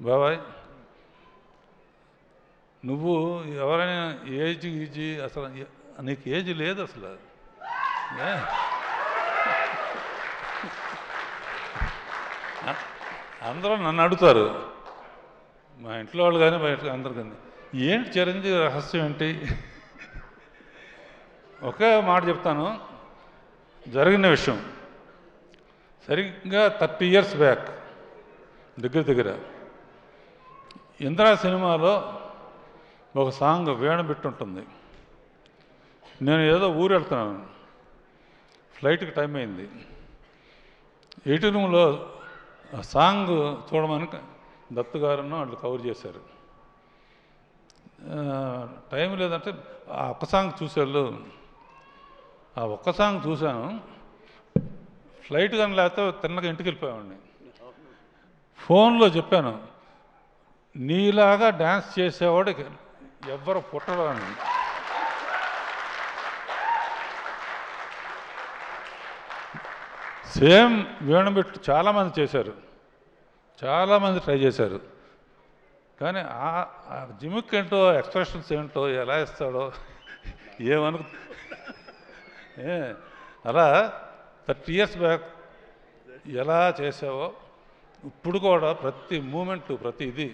బాబాయ్ నువ్వు ఎవరైనా ఏజ్ అసలు నీకు ఏజ్ లేదు అసలు. అందరూ నన్ను అడుగుతారు, మా ఇంట్లో వాళ్ళు కానీ బయట అందరు కానీ, ఏంటి చిరంజీవి రహస్యం ఏంటి? ఒకే మాట చెప్తాను, జరిగిన విషయం. సరిగ్గా 30 years బ్యాక్ దగ్గర ఇంద్రా సినిమాలో ఒక సాంగ్ వేణు పెట్టుంటుంది. నేను ఏదో ఊరు వెళ్తున్నాను, ఫ్లైట్కి టైం అయింది. ఎయిటింగ్ రూమ్లో ఆ సాంగ్ చూడమని దత్తు గారును వాళ్ళు కవర్ చేశారు. టైం లేదంటే ఆ ఒక్క సాంగ్ చూసేళ్ళు, ఆ ఒక్క సాంగ్ చూశాను. ఫ్లైట్ కానీ లేకపోతే తిన్నగా ఇంటికి వెళ్ళిపోయామండి. ఫోన్లో చెప్పాను, నీలాగా డ్యాన్స్ చేసేవాడు ఎవ్వరు పుట్టరు అని. సేమ్ వేణుబెట్టు చాలామంది చేశారు, చాలామంది ట్రై చేశారు. కానీ ఆ జిమిక్ ఏంటో, ఎక్స్ప్రెషన్స్ ఏంటో, ఎలా ఇస్తాడో ఏమను. అలా 30 years బ్యాక్ ఎలా చేసావో ఇప్పుడు కూడా ప్రతి మూమెంటు, ప్రతి ఇది